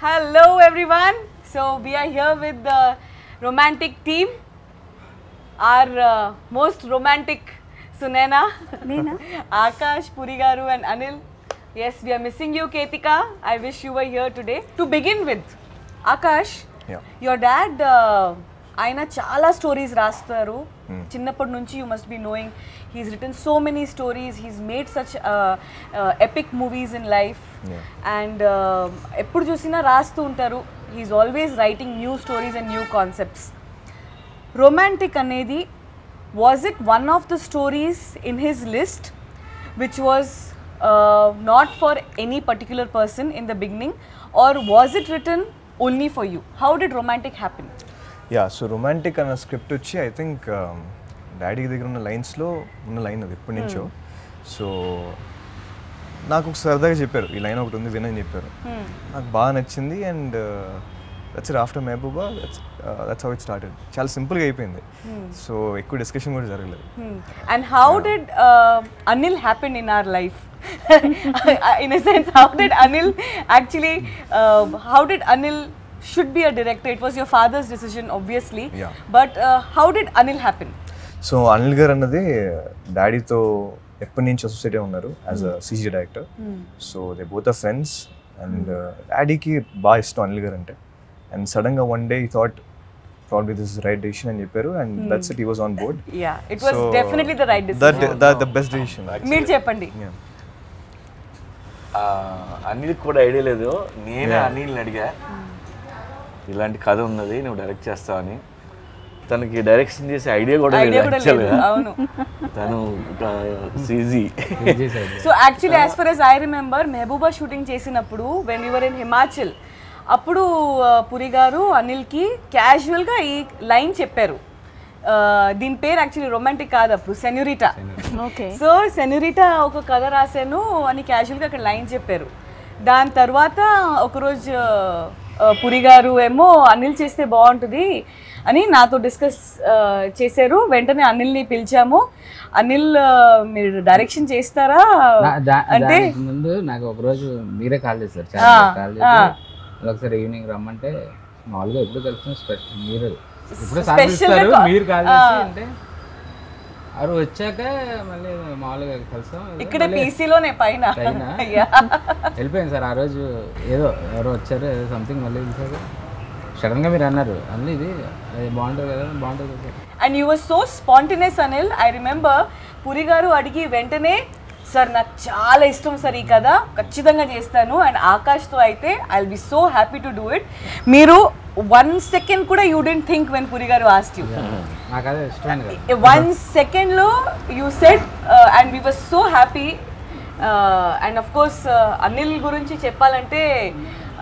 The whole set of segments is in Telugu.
Hello everyone. So we are here with the romantic team. Our most romantic Sunena, Akash, Purigaru and Anil. Yes, we are missing you, Ketika. I wish you were here today. To begin with, Akash, your dad, ఆయన చాలా స్టోరీస్ రాస్తారు చిన్నప్పటి నుంచి you must be knowing he's written so many stories he's made such epic movies in life and ఎప్పుడు చూసినా రాస్తూ ఉంటారు he's always writing new stories and new concepts romantic అనేది was it one of the stories in his list which was not for any particular person in the beginning, or was it written only for you? How did romantic happen? Yeah, so romantic అన్న స్క్రిప్ట్ వచ్చి ఐ థింక్ డాడీ దగ్గర ఉన్న లైన్స్లో ఉన్న లైన్ అది ఎప్పటి నుంచో సో నాకు ఒక సరదాగా చెప్పారు ఈ లైన్ ఒకటి ఉంది వినని చెప్పారు నాకు బాగా నచ్చింది and that's it after Mehbooba that's how it started చాలా సింపుల్గా అయిపోయింది సో ఎక్కువ డిస్కషన్ కూడా జరగలేదు and how did Anil happen in our life in a sense how did Anil actually how did Anil should be a director? It was your father's decision obviously, but how did Anil happen? So Anil garu annadi daddy tho eppadi nunchi associate unnaru as a CG director, so they both are friends and daddy ki ba ishtam Anil garu ante, and sudden ga one day he thought probably this is the right decision and chepparu and that's it, he was on board. Yeah, it was definitely the right decision. The best decision actually. Meer cheppandi. Anil కూడా ఐడియా లేదు, నేనే అనిల్ని అడిగా ఇలాంటి కథ ఉన్నది నువ్వు డైరెక్ట్ చేస్తావని. తనకి డైరెక్షన్ చేసే ఐడియా కూడా లేదు, తను CG. So actually as for as I remember Mehbooba shooting చేసినప్పుడు when we were in Himachal అప్పుడు పురి గారు అనిల్కి క్యాజువల్గా ఈ లైన్ చెప్పారు. దీని పేరు యాక్చువల్లీ రొమాంటిక్ కాదు అప్పుడు, సెన్యూరిటా. సో సెన్యూరిటా ఒక కథ రాశాను అని క్యాజువల్గా అక్కడ లైన్ చెప్పారు. దాని తర్వాత ఒకరోజు పురి గారు ఏమో అనిల్ చేస్తే బాగుంటుంది అని నాతో డిస్కస్ చేశారు. వెంటనే అనిల్ని పిలిచాము. అనిల్ మీరు డైరెక్షన్ చేస్తారా అంటే ముందు నాకు ఒకరోజు మీరే కాల్ చేశారు, కాల్ చేసి ఒకసారి ఈవినింగ్ రమ్మంటే మామూలుగా ఎప్పుడు కలుస్తాం మీరు ఇప్పుడు సాధిస్తారు మీరు కాల్ చేసి అంటే అవి వచ్చాక మళ్ళీ మామూలుగా కలిసాం. ఇక్కడ పీసీలోనే పైన వెళ్ళిపోయింది సార్. ఆ రోజు ఏదో ఎవరో వచ్చారు ఏదో సంథింగ్, మళ్ళీ చూసాక సడన్గా మీరు అన్నారు అన్నీ ఇది బాగుంటుంది కదా, బాగుంటుంది sir. And you was so spontaneous Anil. I remember Puri గారు అడిగి వెంటనే సార్ నాకు చాలా ఇష్టం సార్ ఈ కథ, ఖచ్చితంగా చేస్తాను. అండ్ ఆకాష్తో అయితే I will be so happy to do it. మీరు 1 second కూడా యూ డెంట్ థింక్ వెన్ పురి గారు ఆస్క్డ్ యూ. 1 second లో you said and we were so happy. And of course Anil గురించి చెప్పాలంటే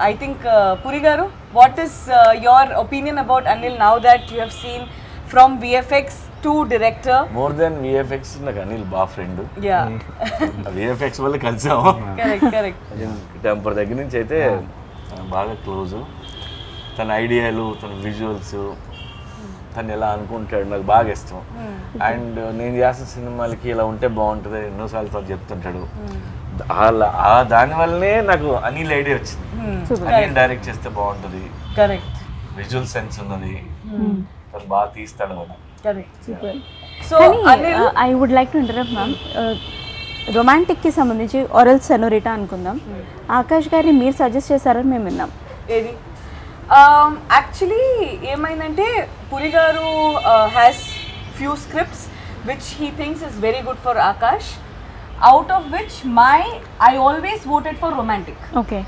ఐ థింక్ పురి గారు, what is your opinion about Anil now that you have seen from VFX to director? More than VFX నాకు అనిల్ బా ఫ్రెండ్. VFX వల్ల కలిసాము. టెంపర్ దగ్గర నుంచి అయితే బాగా క్లోజ్. తన ఐడియాలు, తన విజువల్స్, తను ఎలా అనుకుంటాడు నాకు బాగా ఇష్టం. అండ్ నేను చేసిన సినిమాలకి ఇలా ఉంటే బాగుంటుంది ఎన్నోసార్లు తను చెప్తుంటాడు. దానివల్లనే నాకు అనిల్ ఐడియా వచ్చింది, అనిల్ డైరెక్ట్ చేస్తే బాగుంటుంది, విజువల్ సెన్స్ ఉన్నది, తను బాగా తీస్తాడు అని. So I would like to interrupt ma'am. రొమాంటిక్కి సంబంధించి ఆరల్ సెనోరిటా అనుకుందాం. ఆకాష్ గారిని మీరు సజెస్ట్ చేశారని మేము విన్నాం. ఏది యాక్చువల్లీ ఏమైందంటే Puri garu has few scripts which he thinks is very good for Akash, out of which I always voted for Romantic. Okay,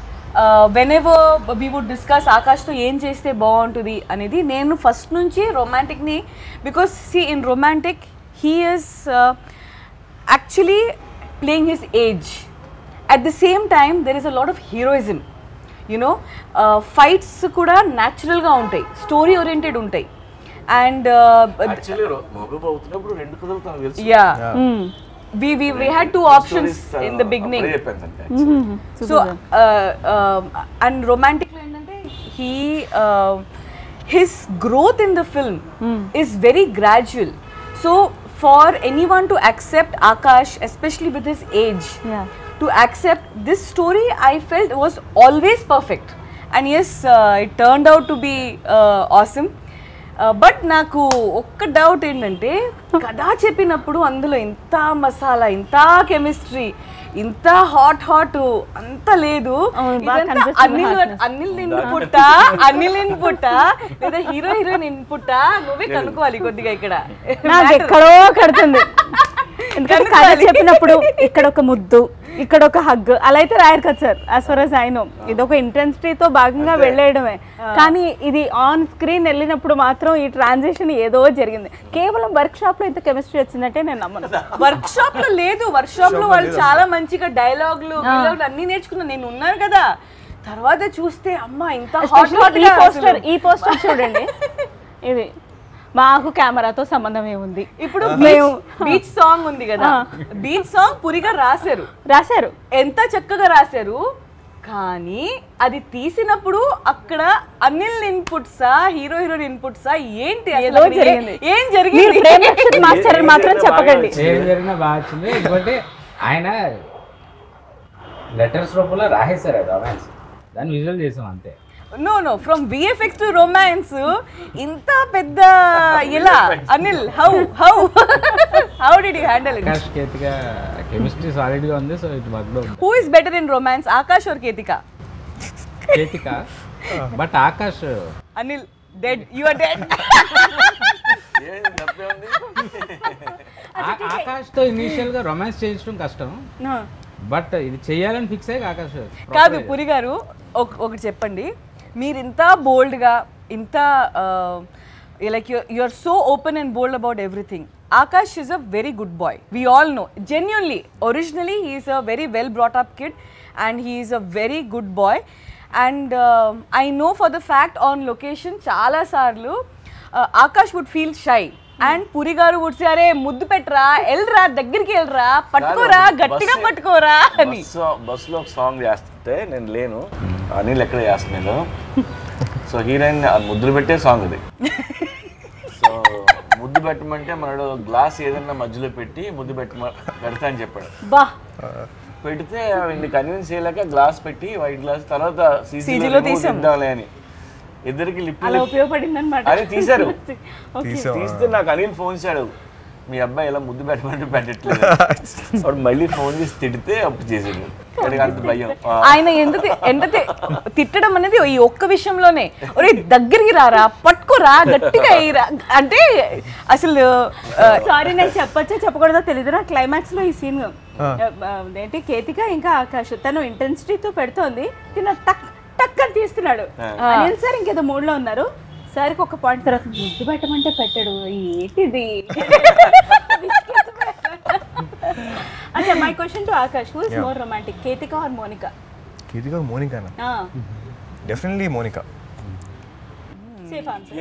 whenever we would discuss ఆకాష్తో ఏం చేస్తే బాగుంటుంది అనేది, నేను ఫస్ట్ నుంచి రొమాంటిక్ని, because see in Romantic he is actually playing his age. At the same time there is a lot of heroism, you know fights కూడా న్యాచురల్గా ఉంటాయి, స్టోరీ ఓరియంటెడ్ ఉంటాయి. And we had two options in the beginning. So and romantic endante his growth in the film is very gradual. So for anyone to accept Akash, especially with his age, to accept this story, I felt was always perfect. And yes it turned out to be awesome. But నాకు ఒక్క డౌట్ ఏంటంటే కథ చెప్పినప్పుడు అందులో ఇంత మసాలా, ఇంత కెమిస్ట్రీ, ఇంత హాట్ అంత లేదు. అనిల్ ఇన్పుట్ లేదా హీరోయిన్ ఇన్పుట్ నువ్వే కనుక్కోవాలి కొద్దిగా. ఇక్కడ నాకు ఎక్కడో కడుతుంది. ఎందుకంటే కథ చెప్పినప్పుడు ఇక్కడ ఒక ముద్దు, ఇక్కడ ఒక హగ్ అలా అయితే రాయరు కదా sir. As for as I know ఇదొక ఇంటెన్సిటీతో భాగంగా వెళ్ళేయడమే. కానీ ఇది ఆన్ స్క్రీన్ వెళ్ళినప్పుడు మాత్రం ఈ ట్రాన్సిషన్ ఏదో జరిగింది. కేవలం వర్క్ షాప్ లో ఇంత కెమిస్ట్రీ వచ్చిందంటే నేను నమ్మను. వర్క్ షాప్ లో లేదు, వర్క్ షాప్ లో వాళ్ళు చాలా మంచిగా డైలాగులు అన్ని నేర్చుకున్నా, నేను ఉన్నాను కదా. తర్వాత చూస్తే అమ్మా ఇంత ఈ పోస్టర్ చూడండి, ఇది మాకు కెమెరాతో సంబంధం ఏముంది. ఇప్పుడు బీచ్ సాంగ్ ఉంది కదా, బీచ్ సాంగ్ పురిగా రాశారు, ఎంత చక్కగా రాశారు. కానీ అది తీసినప్పుడు అక్కడ అనిల్ ఇన్పుట్సా హీరోయిన్ ఇన్పుట్సా ఏంటి ఏం జరిగింది మాస్టర్ మాత్రం చెప్పకండి. ఆయన లెటర్స్ రూపంలో రాసేసారు రొమాన్స్, దాన్ని విజువల్ చేసాం అంతే. No, from VFX to romance, ఇంత పెద్ద ఇలా Anil how did you handle it? Akash Ketika chemistry solid గా ఉంది, so it worked out. Who is better in romance, Akash or Ketika? Ketika, but Akash. Anil dead, you are dead. Akash తో ఇనిషియల్ గా రొమాన్స్ చేయించడం కష్టం, బట్ ఇది చెయ్యాలని ఫిక్స్ అయ్యి ఆకాష్. కాదు పురి గారు, ఒకటి చెప్పండి. మీరు ఇంత బోల్డ్గా, ఇంత like you are so open and bold about everything. Akash is a very good boy. We all know. Genuinely, originally he is a very well brought up kid and he is a very good boy. And I know for the fact on location chala sarlu Akash would feel shy. And Puri garu would say, "Are muddu petra, elra daggiriki elra, pattukora, gattiga pattukora" ani. Bus లో ఒక సాంగ్ చేస్తుంటే నేను లేను, అనిల్ ఎక్కడ చేస్తున్నాడు. సో హీరోయిన్ ముద్దులు పెట్టే సాంగ్ అది. సో ముద్దు పెట్టమంటే మనడు గ్లాస్ ఏదన్నా మధ్యలో పెట్టి ముద్దు పెడతా అని చెప్పాడు. పెడితే కన్విన్స్ చేయలేక గ్లాస్ పెట్టి వైట్ గ్లాస్ తర్వాత సీసీలో తీద్దాంలే అని ఇద్దరికి లిప్ అది తీశారు. తీస్తే నాకు అనిల్ ఫోన్ చేశాడు, మీ అబ్బాయి ఇలా ముద్దు పెట్టమంటే పెట్టట్లేదు. అప్పుడు మళ్ళీ ఫోన్ చేసి తిడితే అప్పుడు చేసాడు. అంత భయం. ఆయన ఎంత తిట్టడం అనేది ఈ ఒక్క విషయంలోనే, ఒరే దగ్గరికి రారా, పట్టుకోరా, గట్టిగా అయ్యిరా అంటే అసలు సారీ నేను చెప్పచ్చా చెప్పకూడదో తెలియదు. నా క్లైమాక్స్ లో ఈ సీన్ ఏంటి, కేతిక ఇంకా ఆకాష్ తను ఇంటెన్సిటీతో పెడుతోంది, తిన టక్ టక్ అని తీస్తున్నాడు. అనిల్ సార్ ఇంకేదో మూడ్ లో ఉన్నారు. సార్కి ఒక పాయింట్ తర్వాత ముద్దు పెట్టమంటే పెట్టాడు, ఏంటిది. अच्छा, my question to Akash, who is more romantic, Ketika or Monica? Ketika or Monica na? Definitely Monica. Safe answer.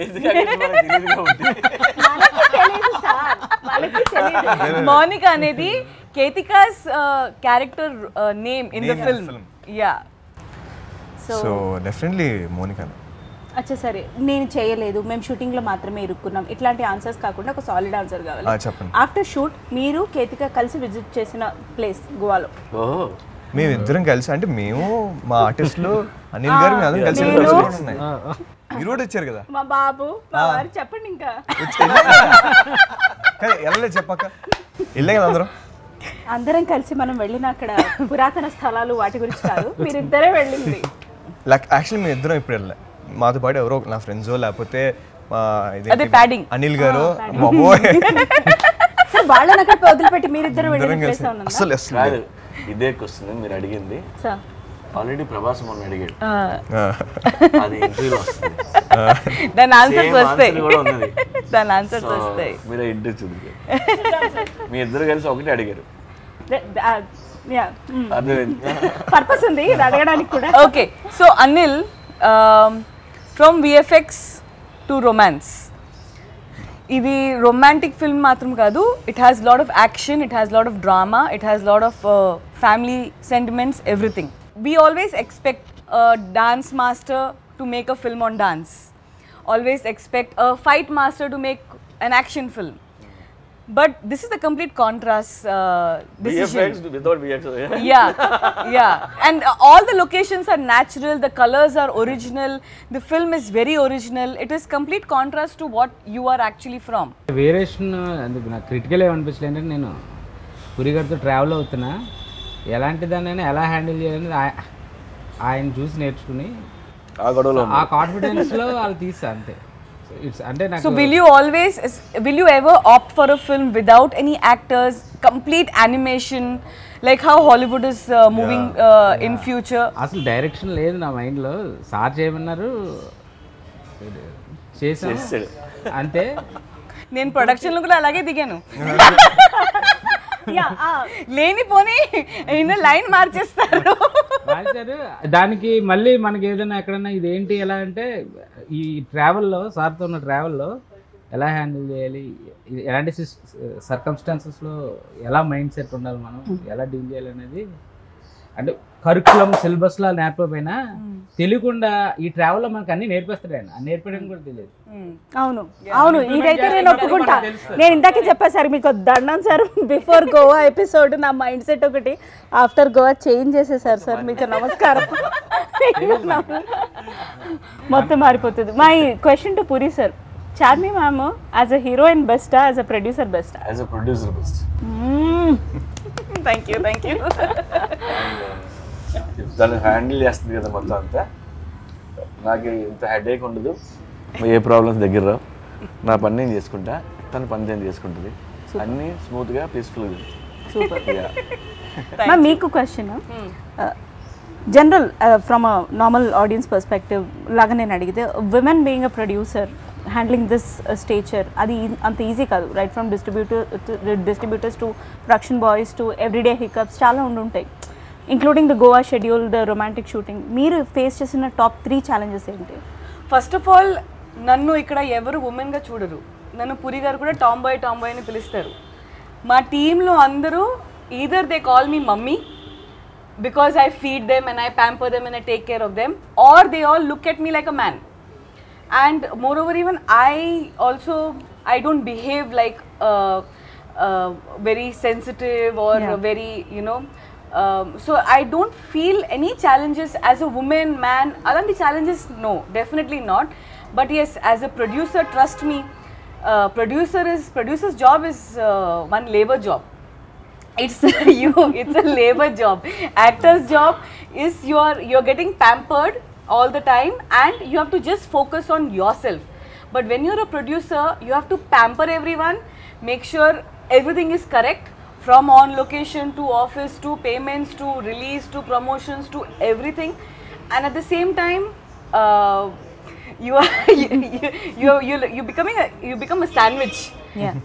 Monica అనేది Ketika's character name in the film. Yeah. So definitely Monica. అచ్చా సరే, నేను చేయలేదు, మేము షూటింగ్ లో మాత్రమే ఇరుక్కున్నాం, ఇట్లాంటి ఆన్సర్స్ కాకుండా ఒక సాలిడ్ ఆన్సర్ కావాలి. ఆఫ్టర్ షూట్ మీరు కేతిక కలిసి విజిట్ చేసిన ప్లేస్ గోవాలో? మేము ఇద్దరం కలిసి అంటే మేము మా ఆర్టిస్టులు అనిల్ గారు మేము అందరం కలిసి ఉన్నాయి. మీరు కూడా వచ్చారు కదా మా బాబు మా వారు. చెప్పండి ఇంకా ఎలా చెప్పాక వెళ్ళే కదా అందరం కలిసి మనం వెళ్ళిన అక్కడ పురాతన స్థలాలు వాటి గురించి కాదు, మీరిద్దరే వెళ్ళింది. యాక్చువల్లీ మేము ఇద్దరం ఇప్పుడు వెళ్ళలే, మాతో పాటు ఎవరో నా ఫ్రెండ్స్ లేకపోతే అనిల్ గారు వాళ్ళని అక్కడ వదిలిపెట్టి మీరిద్దరు అసలు ఇదే క్వశ్చన్ మీరు అడిగింది. ఆల్రెడీ ప్రభాస్ మొన్న అడిగాడు, అది ఇంటర్వ్యూలో వస్తుంది, దాని ఆన్సర్స్ వస్తాయి. మీరు ఇంటర్వ్యూ చూడండి, మీ ఇద్దరు కలిసి ఒకటి అడిగారు. పర్పస్ ఉంది అడగడానికి కూడా. Okay, so Anil, from VFX to romance, ఇది రొమాంటిక్ ఫిల్మ్ మాత్రం కాదు, it has lot of action, it has lot of drama, it has lot of family sentiments, everything. We always expect a dance master to make a film on dance, always expect a fight master to make an action film. But this is the complete contrast decision. VFX without VFX. Yeah. And all the locations are natural, the colors are original, the film is very original. It is complete contrast to what you are actually from. Variation అందుకు నాకు క్రిటికల్ ఏమనిపించలేదు అంటే నేను పురి గారితో ట్రావెల్ అవుతున్నా ఎలాంటి దాన్నైనా ఎలా హ్యాండిల్ చేయాలని ఆయన చూసి నేర్చుకుని ఆ గొడవలో ఆ కాన్ఫిడెన్స్లో వాళ్ళు తీసా అంతే. అంటే నాకు So will you ever opt for a film without any actors, complete animation, like how Hollywood is moving in future? అసలు డైరెక్షన్ లేదు నా మైండ్లో. సార్ చేయమన్నారు చేశాను అంతే. నేను ప్రొడక్షన్లో కూడా అలాగే దిగాను. లేనిపోని లైన్ మార్చేస్తారు. దానికి మళ్ళీ మనకి ఏదైనా ఎక్కడన్నా ఇదేంటి ఎలా అంటే ఈ ట్రావెల్లో సార్తో ఉన్న ట్రావెల్లో ఎలా హ్యాండిల్ చేయాలి, ఎలాంటి సర్కమ్స్టాన్సెస్లో ఎలా మైండ్ సెట్ ఉండాలి, మనం ఎలా డీల్ చేయాలి అనేది అంటే కరికులం సిలబస్లో నేర్పకపోయినా తెలియకుండా ఈ ట్రావెల్లో మనకు అన్ని నేర్పిస్తాడు ఆయన. నేర్పడం కూడా తెలియదు. అవును ఇదైతే నేను ఒప్పుకుంటా. నేను ఇందాకే చెప్పా సార్ మీకు దండం సార్, బిఫోర్ గోవా ఎపిసోడ్ నా మైండ్ సెట్ ఒకటి, ఆఫ్టర్ గోవా చేంజ్ చేసేసారు సార్. మీకు నమస్కారం. మొత్తం మారిపోతుంది. My question to Puri sir, Charmi ma'am as a heroine బెస్టా, యాజ్ అ ప్రొడ్యూసర్ బెస్టా? As a producer best. Thank you. దాన్ని హ్యాండిల్ చేస్తుంది కదా మొత్తం అంతా. నాకు ఇంత హెడేక్ ఉండదు, ఏ ప్రాబ్లమ్స్ దగ్గర రావు. నా పని నేను చేసుకుంటా, తన పని నేను చేసుకుంటుంది. అన్నీ స్మూత్గా పీస్ఫుల్గా. మ్యామ్ మీకు question general from a normal audience perspective లాగా నేను అడిగితే, women being a producer handling this stature అది అంత ఈజీ కాదు. Right from distributors to production boys to everyday hiccups చాలా ఉంటాయి, including the Goa schedule, the romantic shooting. మీరు ఫేస్ చేసిన టాప్ 3 ఛాలెంజెస్ ఏంటి? ఫస్ట్ ఆఫ్ ఆల్ నన్ను ఇక్కడ ఎవరు ఉమెన్గా చూడరు. నన్ను పురి గారు కూడా టామ్ బాయ్ అని పిలుస్తారు. మా టీంలో అందరూ either they call me mummy because I feed them and I pamper them and I take care of them, or they all look at me like a man. And moreover, even I don't behave like very sensitive or very, so I don't feel any challenges as a woman, man. Alanti challenges, no, definitely not. But yes, as a producer, trust me, producer's job is one labor job. It's it's a labor job. Actor's job is you're getting pampered all the time and you have to just focus on yourself. But when you're a producer, you have to pamper everyone, make sure everything is correct, from on location to office to payments to release to promotions to everything. And at the same time you become a sandwich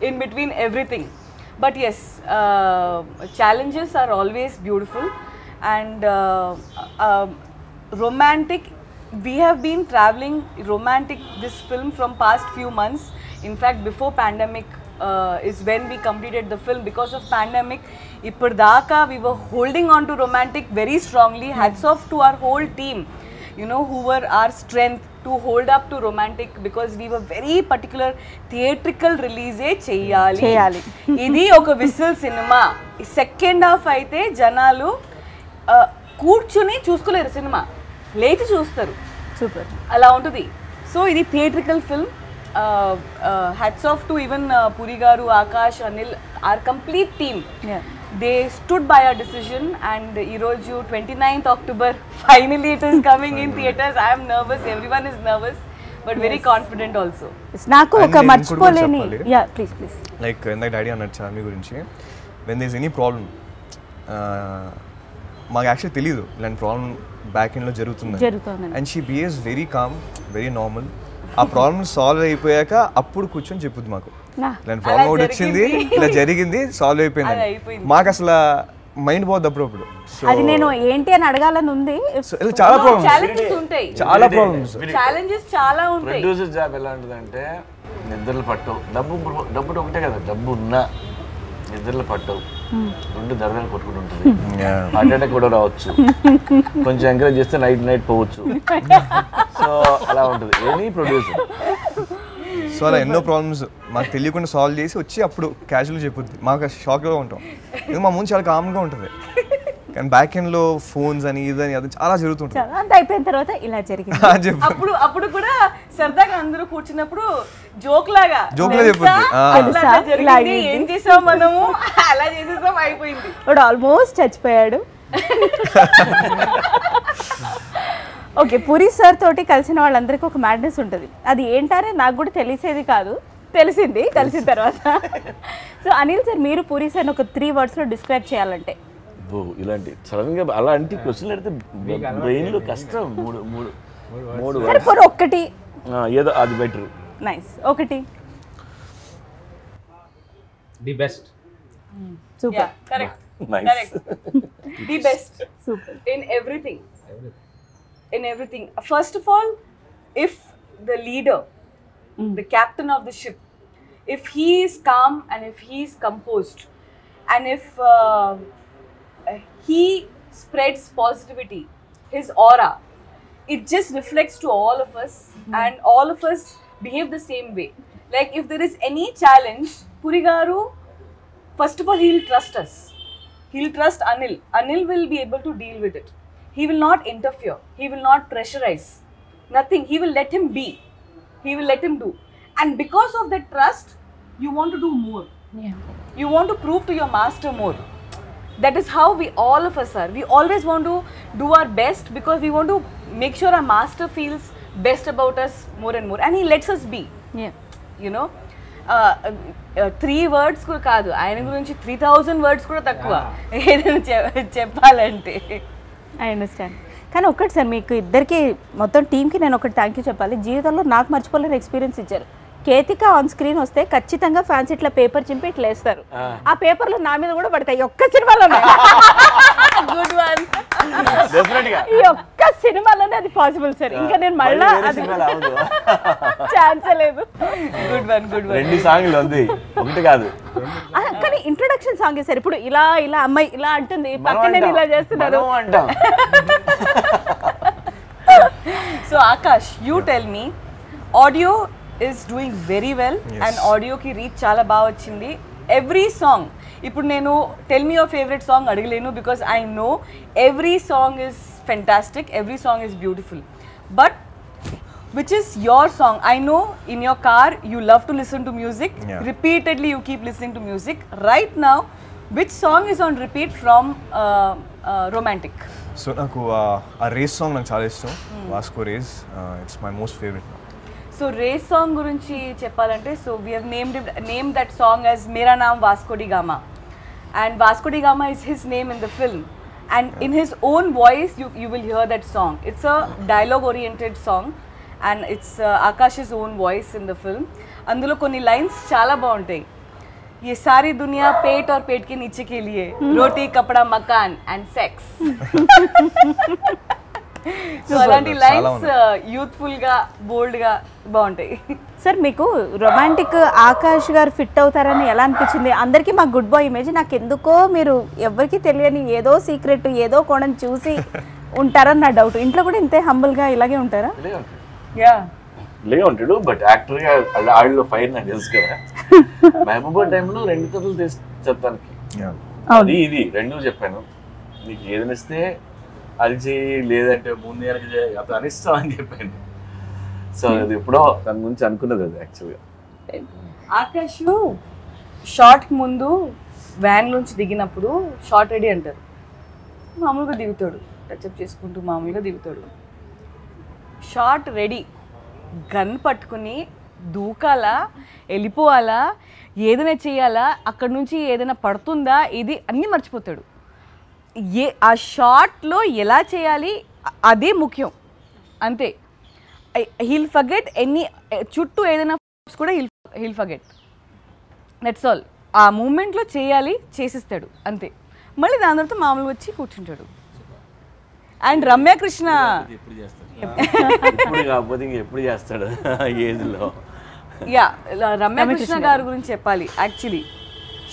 in between everything. But yes, challenges are always beautiful. And romantic, we have been traveling romantic this film from past few months. In fact, before pandemic is when we completed the film. Because of pandemic, ippardaka we were holding on to romantic very strongly. Hats off to our whole team, who were our strength to hold up to romantic, because we were very particular. Theatrical release cheyali idi oka whistle cinema. Second half aithe janalu కూర్చుని చూసుకోలేరు, సినిమా లేచి చూస్తారు. సూపర్, అలా ఉంటుంది. సో ఇది theatrical film. Hats off to even Puri garu, Akash, Anil, our complete team. They stood by our decision. And ఈరోజు 29th October finally it is coming in theatres. I'm nervous, everyone is nervous, but very confident also. నాకు ఒక మర్చిపోలేని, యా ప్లీజ్ లైక్ ఇందాక డాడీ అన్నట్టు చార్మి గురించి, when there is any problem, మాకు యాక్చువల్లీ తెలియదు ఇలాంటి ప్రాబ్లం బ్యాక్ ఎండ్లో జరుగుతుంది. And she behaves very com, very normal. ఆ ప్రాబ్లమ్ సాల్వ్ అయిపోయాక అప్పుడు కూర్చొని చెప్పుద్ది మాకు, ఇలాంటి ప్రాబ్లం ఒకటి వచ్చింది, ఇలా జరిగింది, సాల్వ్ అయిపోయింది. మాకు అసలు మైండ్ పోద్ది అప్పుడప్పుడు. అది నేను ఏంటి అని అడగాలని ఉంది. చాలా ప్రాబ్లమ్స్ ఉంటాయి, చాలా ప్రాబ్లమ్స్, ఛాలెంజెస్ చాలా ఉంటాయి. ప్రొడ్యూసర్ జాబ్ ఎలా ఉంటుందంటే నిద్రలు పట్టవు. డబ్బు ఒకటే కదా, డబ్బు ఉన్నా నిద్రలు పట్టవు, రెండు దరదలు కొట్టుకుంటుంటుంది. హార్ట్ అటాక్ కూడా రావచ్చు, కొంచెం ఎంకరేజ్ చేస్తే నైట్ పోవచ్చు. సో అలా ఉంటుంది ఎనీ ప్రొడ్యూసర్. సో అలా ఎన్నో ప్రాబ్లమ్స్ మాకు తెలియకుండా సాల్వ్ చేసి వచ్చి అప్పుడు క్యాజువల్గా చెప్పుద్ది. మాకు షాక్గా ఉంటాం, ఇది మా ముందు చాలా కామ్గా ఉంటుంది. కానీ బ్యాక్ ఎండ్ లో ఫోన్స్ అని ఇదని అది చాలా జరుగుతుంటుంది. అంత అయిపోయిన తర్వాత ఇలా జరిగింది. అప్పుడు కూడా సరదాగా అందరూ కూర్చున్నప్పుడు జోక్ లాగా చెప్పుద్ది. ఏం చేసాం మనము, అలా చేసేసాం, అయిపోయింది. వాడు ఆల్మోస్ట్ చచ్చిపోయాడు. ఓకే, పూరి సార్ తోటి కలిసిన వాళ్ళందరికీ ఒక మ్యాడ్నెస్ ఉంటుంది. అది ఏంటనే నాకు కూడా తెలిసేది కాదు, తెలిసింది కలిసిన తర్వాత. సో అనిల్ సార్, మీరు పూరి సార్ ఒక 3 words లో డిస్క్రైబ్ చేయాలంటే? ఇలాంటి సడన్ గా అలాంటి క్వశ్చన్ అడిగితే బ్రెయిన్ లో కష్టం. మూడు ఒక్కటి ఏదో అది బెటర్. నైస్. ఒకటి the best. Super. Correct. Nice. The best. Super. In everything. In everything. First of all, if the leader, the captain of the ship, if he is calm and if he is composed, and if he spreads positivity, his aura, it just reflects to all of us, and all of us behave the same way. Like if there is any challenge, Puri Garu, first of all, he'll trust us. He'll trust Anil. Anil will be able to deal with it. He will not interfere. He will not pressurize. Nothing. He will let him be. He will let him do. And because of that trust, you want to do more. Yeah. You want to prove to your master more. That is how we all of us are. We always want to do our best because we want to make sure our master feels best about us more and more. And he lets us be. Yeah. You know? 3 words కూడా కాదు, ఆయన గురించి 3000 words కూడా తక్కువ ఏదైనా చెప్పాలంటే. I understand. కానీ ఒక్కటి సార్, మీకు ఇద్దరికి మొత్తం టీంకి నేను ఒకటి థ్యాంక్ యూ చెప్పాలి. జీవితంలో నాకు మర్చిపోలేని ఎక్స్పీరియన్స్ ఇచ్చారు. కేతిక ఆన్ స్క్రీన్ వస్తే ఖచ్చితంగా ఫ్యాన్స్ ఇట్లా పేపర్ చింపి ఇట్లా వేస్తారు. ఆ పేపర్లు నా మీద కూడా పడతాయి. ఒక్క సినిమాలోనే గుడ్ వన్. ఈ ఒక్క సినిమాలోనే అది పాసిబుల్ సార్. ఇంకా నేను మళ్ళా ఛాన్స్ లేదు. Good one, good one. 2 సాంగ్లు ఉంది, ఒకటి కాదు. కానీ ఇంట్రొడక్షన్ సాంగ్ సార్. ఇప్పుడు ఇలా ఇలా అమ్మాయి ఇలా అంటుంది, పక్కనే ఇలా చేస్తున్నారు. So Akash, you tell me, audio is doing very well. Yes. And audio ki reach chala baga vachindi. Every song, ఇప్పుడు నేను tell me your favorite song అడగలేను because I know every song is fantastic, every song is beautiful. But which is your song? I know in your car you love to listen to music. Yeah. Repeatedly you keep listening to music. Right now, which song is on repeat from Romantic? So నాకు ఆ రేస్ సాంగ్ నాకు చాలా ఇష్టం. Vasco race, it's my most favourite. So race song గురించి చెప్పాలంటే, so we have named that song as Mera Naam Vasco da Gama, and Vasco da Gama is his name in the film, and in his own voice you will hear that song. It's a dialogue oriented song and it's Akash own voice in the film. అందులో కొన్ని లైన్స్ చాలా బాగుంటాయి. ये सारी दुनिया पेट और पेट के नीचे के लिए, रोटी कपड़ा मकान एंड सेक्स. సో అలాంటి లైన్స్ యూత్ఫుల్ గా బోల్డ్ గా బాగుంటాయి. సార్, మీకు రొమాంటిక్ ఆకాష్ గారు ఫిట్ అవుతారని ఎలా అనిపించింది? అందరికీ మా గుడ్ బాయ్ ఇమేజ్, నాకు ఎందుకో మీరు ఎవరికి తెలియని ఏదో సీక్రెట్ ఏదో కోణం చూసి ఉంటారని నా డౌట్. ఇంట్లో కూడా ఇంతే హంబుల్ గా ఇలాగే ఉంటారా? యా, ఇలాగే ఉంటాడు. బట్ యాక్టర్ గా ఆడిలో ఫైర్ నాకు తెలుసు కదా. మహబూబా టైంలో 2 కథలు చెప్తానికి, అది ఇది 2 చెప్పాను. నీకు ఏదైనా ఇస్తే అది చేయి, లేదంటే ముందు వెనక చేయి, అతను అనిస్తాం అని చెప్పాను. సో అది ఎప్పుడో తన గురించి అనుకున్నది అది యాక్చువల్గా. ఆకాష్ షార్ట్ ముందు వ్యాన్ నుంచి దిగినప్పుడు షార్ట్ రెడీ అంటారు. మామూలుగా దిగుతాడు, టచ్అప్ చేసుకుంటూ మామూలుగా దిగుతాడు. షార్ట్ రెడీ, గన్ పట్టుకుని దూకాలా, వెళ్ళిపోవాలా, ఏదైనా చేయాలా, అక్కడ నుంచి ఏదైనా పడుతుందా, ఇది అన్నీ మర్చిపోతాడు. ఆ షార్ట్లో ఎలా చేయాలి అదే ముఖ్యం, అంతే. హీల్ ఫర్గెట్ ఎనీ, చుట్టూ ఏదైనా కూడా హీల్ ఫర్గెట్, దట్స్ ఆల్. ఆ మూమెంట్లో చేయాలి, చేసిస్తాడు అంతే. మళ్ళీ దాని తర్వాత మామూలుగా వచ్చి కూర్చుంటాడు. అండ్ రమ్యకృష్ణ ఇప్పుడు కాకపోతే ఇంకెప్పుడు చేస్తాడు ఏజ్లో. యా, రమ్యకృష్ణ గారి గురించి చెప్పాలి. Actually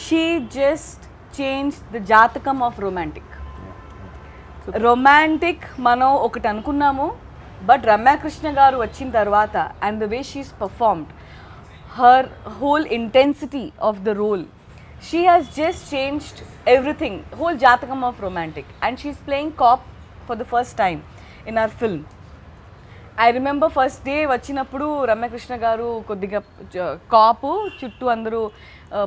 she just change the జాతకం ఆఫ్ రొమాంటిక్. రొమాంటిక్ మనం ఒకటి అనుకున్నాము, బట్ రమ్యకృష్ణ గారు వచ్చిన తర్వాత and the way she's performed, her whole intensity of the role, she has just changed everything, whole jatakam of romantic, and she's playing cop for the first time in our film. I remember first day వచ్చినప్పుడు రమ్యకృష్ణ గారు కొద్దిగా కాపు చుట్టూ అందరూ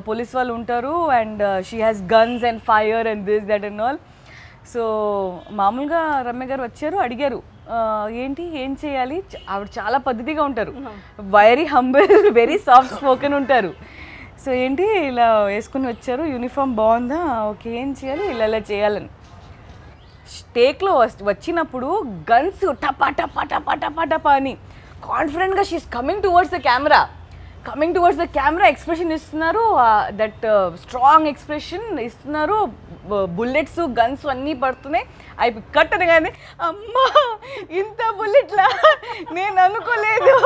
పోలీస్ వాళ్ళు ఉంటారు and she has guns and fire and this that and all. So మామూలుగా రమ్య గారు వచ్చారు, అడిగారు ఏంటి ఏం చేయాలి. ఆవిడ చాలా పద్ధతిగా ఉంటారు, very humble, very soft spoken ఉంటారు. సో ఏంటి ఇలా వేసుకుని వచ్చారు, యూనిఫామ్ బాగుందా, ఓకే ఏం చేయాలి, ఇలా చేయాలని. టేక్లో వచ్చినప్పుడు గన్స్ టపా టపా టపా టపా టపా అని కాన్ఫిడెంట్గా she's coming towards the camera expression ఇస్తున్నారు, దట్ స్ట్రాంగ్ ఎక్స్ప్రెషన్ ఇస్తున్నారు, బుల్లెట్స్ గన్స్ అన్నీ పడుతున్నాయి. అవి కట్ అనగానే అమ్మా ఇంత బుల్లెట్లా నేను అనుకోలేదు.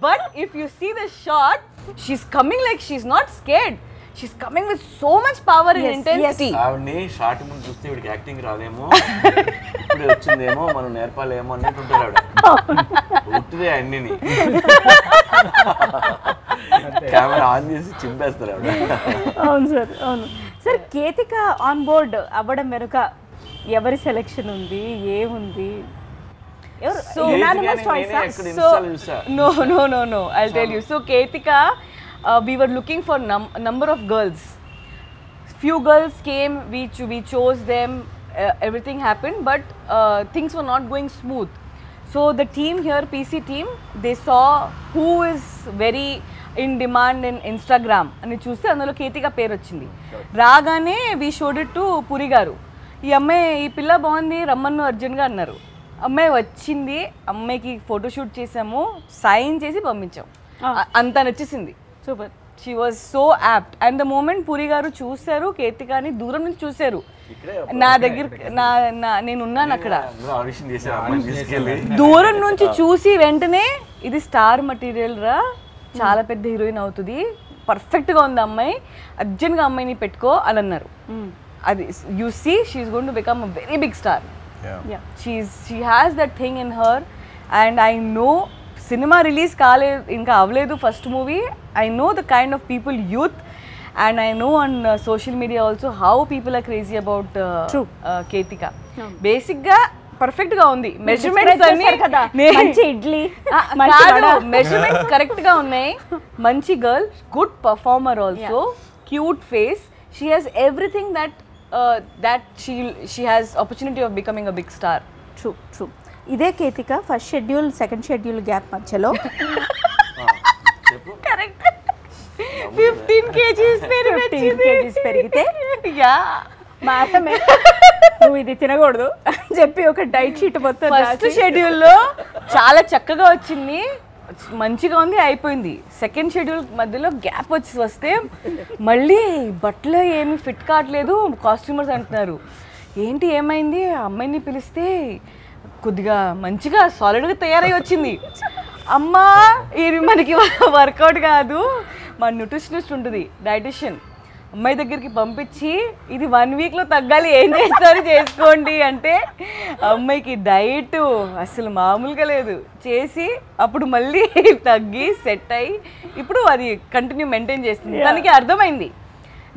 But if you see the shot, she's coming like she's not scared, she's coming with so much power and intensity. ఆవిడ్ని షార్ట్ ముందు చూస్తే వీడికి యాక్టింగ్ రాదేమో, ఇప్పుడే వచ్చిందేమో, మనం నేర్పాలేమో అన్నట్టు ఉంటారు ఆవిడ. ఉట్టిదే అన్నిని కెమెరా ఆన్ చేసి చింపేస్తారు ఆవిడ. అవును సార్, అవును సార్. కేతిక ఆన్ బోర్డ్ అవ్వడం వెనుక ఎవరి సెలెక్షన్ ఉంది, ఏముంది? So unanimous choice. No, I'll tell you. So Ketika, we were looking for number of girls. Few girls came, we chose them, everything happened, but things were not going smooth. So the team here, PC team, they saw who is very in demand in Instagram అని చూస్తే అందులో కేతిక పేరు వచ్చింది. రాగానే we showed it to Puri garu. ఈ అమ్మాయి, ఈ పిల్ల బాగుంది, రమ్మన్ను అర్జున్గా అన్నారు. అమ్మాయి వచ్చింది, అమ్మాయికి ఫోటోషూట్ చేసాము, సైన్ చేసి పంపించాం, అంత నచ్చేసింది. Super. She was so apt. And the moment Puri గారు చూశారు కేతికాని, దూరం నుంచి చూశారు, నా దగ్గర నేను ఉన్నాను అక్కడ, దూరం నుంచి చూసి వెంటనే ఇది స్టార్ మెటీరియల్ రా, చాలా పెద్ద హీరోయిన్ అవుతుంది, పర్ఫెక్ట్గా ఉంది అమ్మాయి, అర్జెంట్గా అమ్మాయిని పెట్టుకో అని అన్నారు. అది you see she's going to become a very big star. She has that thing in her, and I know cinema release inka avaledu first movie, I know the kind of people, youth, and I know on social media also how people are crazy about Ketika. Basic ga perfect ga undi, measurements anni kada, manchi idli kaadu, measurements correct ga unnai, manchi girl, good performer also, cute face, she has everything that she has opportunity of becoming a big star. True. ఇదే Ketika first schedule second schedule gap మధ్యలో కరెక్ట్ 15 kgs పెరిగితే మాత్రమే నువ్వు ఇది తినకూడదు అని చెప్పి ఒక డైట్ షీట్ మొత్తం ఫస్ట్ షెడ్యూల్లో చాలా చక్కగా వచ్చింది, మంచిగా ఉంది, అయిపోయింది. సెకండ్ షెడ్యూల్ మధ్యలో గ్యాప్ వస్తే మళ్ళీ బట్టలు ఏమి ఫిట్ కావట్లేదు, కాస్ట్యూమర్స్ అంటున్నారు ఏంటి ఏమైంది, అమ్మాయిని పిలిస్తే కొద్దిగా మంచిగా సాలిడ్గా తయారై వచ్చింది. అమ్మా ఇది మనకి వర్కౌట్ కాదు, మా న్యూట్రిషనిస్ట్ ఉంటుంది, డైటిషియన్, అమ్మాయి దగ్గరికి పంపించి ఇది 1 weekలో తగ్గాలి, ఏం చేస్తారు చేసుకోండి అంటే అమ్మాయికి డైట్ అసలు మామూలుగా లేదు చేసి అప్పుడు మళ్ళీ తగ్గి సెట్ అయ్యి ఇప్పుడు అది కంటిన్యూ మెయింటైన్ చేస్తుంది. తనకి అర్థమైంది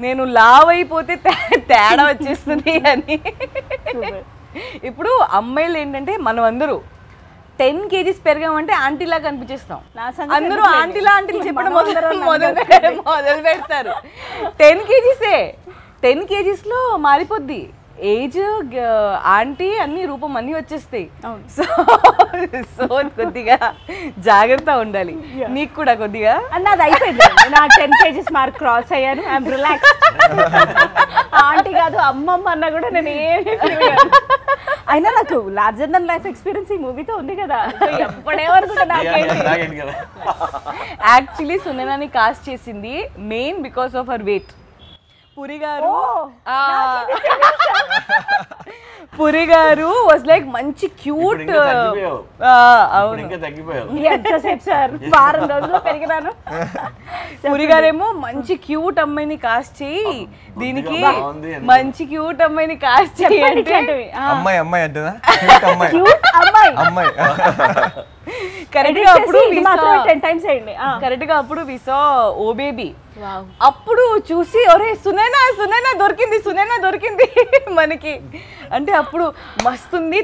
నేను లావ్ అయిపోతే తేడా వచ్చేస్తుంది అని. ఇప్పుడు అమ్మాయిలు ఏంటంటే మనం అందరూ 10 kgs పెరిగామంటే ఆంటీలా కనిపించేస్తాం, అందరూ ఆంటీలా చెప్పడం మొదలు పెడతారు. 10 kgsలో మారిపోద్ది, ఏజ్ ఆంటీ అన్ని రూపం అన్ని వచ్చేస్తాయి. సో కొద్దిగా జాగ్రత్త ఉండాలి, నీకు కూడా కొద్దిగా. అన్నది అయిపోయింది, నా 10 kgs మార్క్ క్రాస్ అయ్యాను, ఐఎమ్ రిలాక్స్. ఆంటీ కాదు అమ్మమ్మ అన్న కూడా నేను ఏమి అయినా నాకు లార్జర్ దెన్ లైఫ్ ఎక్స్పీరియన్స్ ఈ మూవీతో ఉంది కదా, ఎప్పుడేమనుకుంటా నాకేంటి. యాక్చువల్లీ సునైనాని కాస్ట్ చేసింది main because of her weight. Puri garu was like మంచి క్యూట్, ఎంతసేపు సార్ వారం రోజులు పెరిగినాను. పురి గారేమో మంచి క్యూట్ అమ్మాయిని కాస్ట్ చేయి, దీనికి మంచి క్యూట్ అమ్మాయిని కాస్ట్ చేయి అంటే కరెక్ట్ గా అప్పుడు ఇది మాత్రం 10 టైమ్స్ అయ్యింది. కరెక్ట్ గా అప్పుడు వి సా ఓ బేబీ. అప్పుడు చూసి ఒరే సునైనా సునైనా దొరికింది సునైనా దొరికింది మనకి. అంటే అప్పుడు మస్తుంది,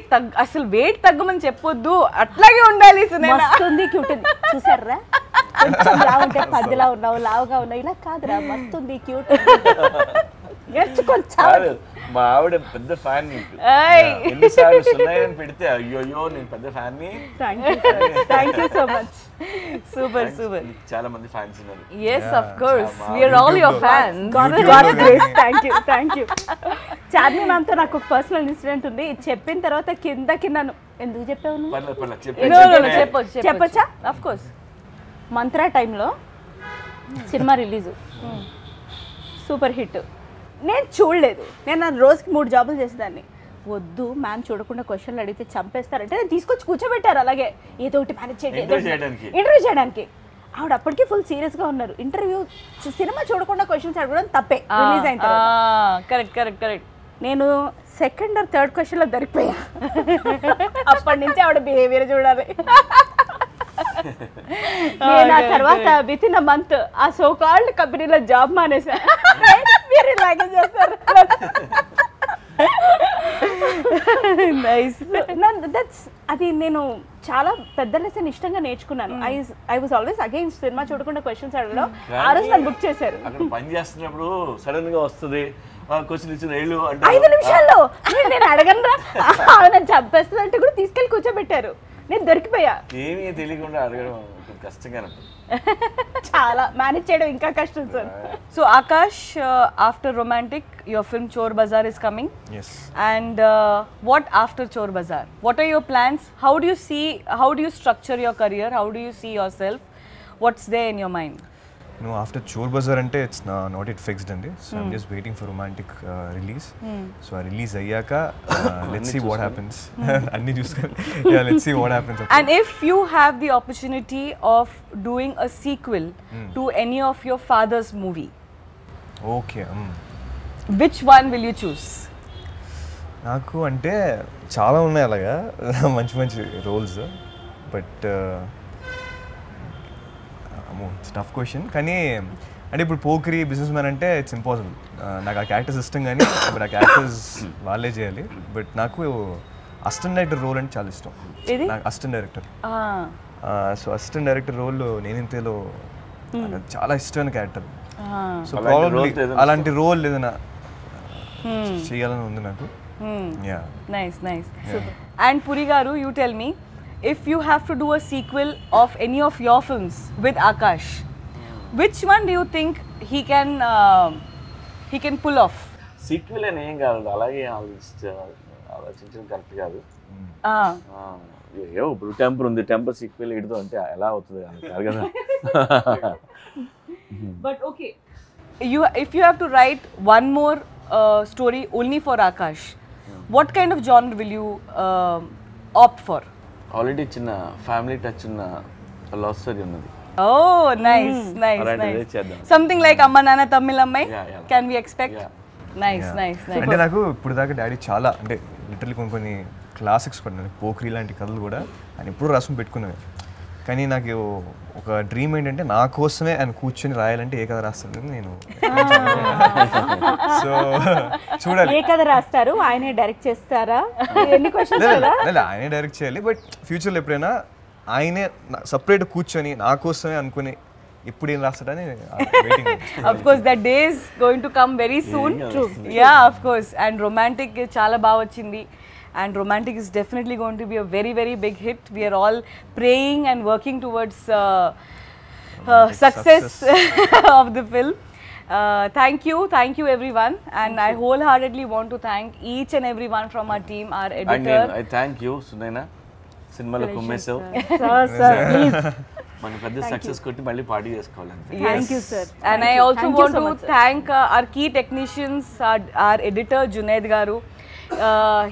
అసలు వెయిట్ తగ్గమని చెప్పొద్దు, అట్లాగే ఉండాలి సునైనా. మస్తుంది, క్యూట్ ఉంది. చూసారా కొంచెం లావు ఉంటే పద్దిలా ఉన్నావు, లావుగా ఉన్నావు, ఇలా కాదురా మస్తుంది క్యూట్ కాదు, మా ఆవిడ పెద్ద ఫ్యాన్ నీకు. ఎన్నిసార్లు సునైనా పెడితే అయ్యో నేను పెద్ద ఫ్యాన్ ని. Thank you so much. Super super. చాలా మంది ఫ్యాన్స్ ఉన్నారు. yes of course we are all your fans. God grace. Thank you. Charmi ma'am తో నాకు ఒక పర్సనల్ ఇన్సిడెంట్ ఉంది. ఇది చెప్పిన తర్వాత కిందకి నన్ను ఎందుకు చెప్పావు నువ్వు? చెప్పొచ్చా? Of course. మంత్రా టైంలో సినిమా రిలీజ్, సూపర్ హిట్. నేను చూడలేదు. నేను రోజుకి 3 జాబులు చేసేదాన్ని. వద్దు మ్యామ్ చూడకుండా క్వశ్చన్లు అడిగితే చంపేస్తారంటే నేను తీసుకొచ్చి కూర్చోబెట్టారు అలాగే, ఏదో ఒకటి మేనేజ్ చేయండి ఇంటర్వ్యూ చేయడానికి. ఆవిడ అప్పటికి ఫుల్ సీరియస్గా ఉన్నారు. ఇంటర్వ్యూ సినిమా చూడకుండా క్వశ్చన్స్ అడగడం తప్పే రిలీజ్ అయిన తర్వాత. కరెక్ట్. నేను సెకండ్ ఆర్ థర్డ్ క్వశ్చన్లో దొరికిపోయా. అప్పటి నుంచి ఆవిడ బిహేవియర్ చూడాలి. నేను ఆ తర్వాత విత్ ఇన్ అ మంత్ ఆ సో కాల్డ్ కంపెనీలో జాబ్ మానేసా. మీరు ఇలాగే చేస్తారు. అది నేను చాలా పెద్ద లెసన్ ఇష్టంగా నేర్చుకున్నాను. I was always against cinema చూడకుండా క్వశ్చన్స్ అడగడం. ఆ రోజు నన్ను బుక్ చేశారు. అక్కడ పని చేస్తున్నప్పుడు సడన్ గా వస్తుంది క్వశ్చన్ ఇచ్చిన 5 నిమిషాల్లో నేను అడగనరా నన్ను చంపేస్తుంది అంటే కూడా తీసుకెళ్ళి కూర్చోబెట్టారు. నేను దొరికిపోయా. ఏమీ తెలియకుండా అడగడం కష్టంగా చాలా మేనేజ్ చేయడం ఇంకా కష్టం sir. So Akash, after Romantic, your film Chor Bazaar is coming. Yes. And what after Chor Bazaar? What are your plans? How do you structure your career? How do you see yourself? What's there in your mind? No, after Chor Bazaar ante it's not yet fixed andi. So I'm just waiting for Romantic release. So I release ayyaka let's see what happens. Anni chuskoni. Yeah, let's see what happens. And if you have the opportunity of doing a sequel to any of your father's movie, okay. Which one will you choose? నాకు అంటే చాలా ఉన్నాయి అలాగా మంచి roles. But it's tough question. కానీ అంటే ఇప్పుడు పోక్రీ బిజినెస్ మ్యాన్ అంటే ఇట్స్ ఇంపాసిబుల్. నాకు ఆ క్యారెక్టర్స్ ఇష్టం కానీ బట్ ఆ క్యారెక్టర్స్ వాళ్ళే చేయాలి. బట్ నాకు అసిస్టెంట్ డైరెక్టర్ రోల్ అంటే చాలా ఇష్టం. నాకు assistant director. So assistant director role నేనింతేలో చాలా ఇష్టమైన క్యారెక్టర్. సో ప్రాబబ్లీ అలాంటి రోల్ ఏదైనా చేయాలని ఉంది నాకు. Yeah. Nice. And Puri garu, you tell me, if you have to do a sequel of any of your films with Akash, which one do you think he can pull off? Sequel అని ఏం కాదు, అలాగే ఆలోచించడం కరెక్ట్ కాదు. ఇప్పుడు టెంపర్ ఉంది, టెంపర్ సీక్వెల్ ఇడుతూ అంటే ఎలా అవుతుంది కదా. But okay, if you have to write one more story only for Akash, what kind of genre will you opt for? Already చిన్న ఫ్యామిలీ టచ్ ఉన్న లవ్ స్టోరీ ఉన్నది. Oh, nice. Something like Amma Nana Tamil Ammai? Can we expect? Nice. అంటే నాకు ఇప్పుడు దాకా డాడీ చాలా అంటే లిటరలీ కొన్ని క్లాసిక్స్ కూడా పోక్రీ లాంటి కథలు కూడా ఆయన ఎప్పుడు రాసుకుని పెట్టుకున్నవి. కానీ నాకు ఒక డ్రీమ్ ఏంటంటే నా కోసమే ఆయన కూర్చొని రాయాలంటే ఏ కథ రాస్తాను నేను. సో చూడాలి ఏ కథ రాస్తారు, ఆయనే డైరెక్ట్ చేస్తారా? ఎన్ని క్వశ్చన్స్ కదా? ఆయనే డైరెక్ట్ చేయాలి. బట్ ఫ్యూచర్లో ఎప్పుడైనా ఆయనే సపరేట్ కూర్చొని నా కోసమే అనుకుని ఇప్పుడు ఏం రాస్తాడని waiting. Of course that day is going to come very soon. True. Yeah, of course. And Romantic చాలా బాగా వచ్చింది. And Romantic is definitely going to be a very, very big hit. We are all praying and working towards success of the film. Thank you everyone, and I wholeheartedly want to thank each and everyone from our team, our editor. And I thank you, Sunaina. సినిమాలో కుమ్మేసావు. మన పెద్ద సక్సెస్ కొట్టి మళ్ళీ పార్టీ చేసుకోవాలి. Thank you sir. And I also want to thank our key technicians, our editor Junaid garu.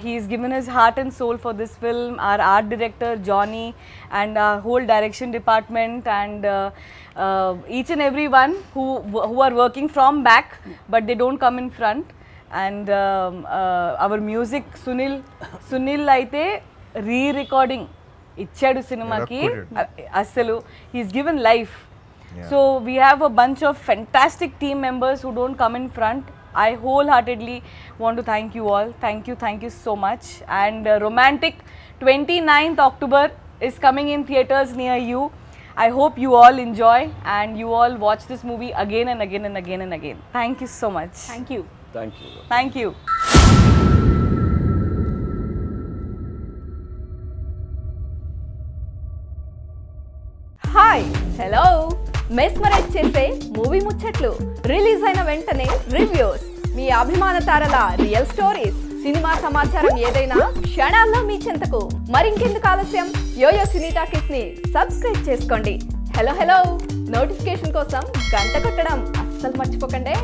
He's given his heart and soul for this film, our art director Johnny, and our whole direction department, and each and everyone who are working from back but they don't come in front. And our music Sunil aithe re-recording ఇచ్చాడు సినిమాకి అసలు he's given life. Yeah. So we have a bunch of fantastic team members who don't come in front. I wholeheartedly want to thank you all. Thank you so much. And Romantic 29th October is coming in theaters near you. I hope you all enjoy and you all watch this movie again and again and again and again. Thank you so much. Thank you. Thank you. Thank you. Hi hello mesmerize చేసే మూవీ ముచ్చట్లు, రిలీజ్ అయిన వెంటనే రివ్యూస్, మీ అభిమాన తారల రియల్ స్టోరీస్, సినిమా సమాచారం ఏదైనా క్షణాల్లో మీ చెంతకు. మరింకెందుకు ఆలస్యం, యోయో సినీ టాకీస్ ని సబ్స్క్రైబ్ చేసుకోండి. హలో హలో నోటిఫికేషన్ కోసం గంట కొట్టడం అస్సలు మర్చిపోకండి.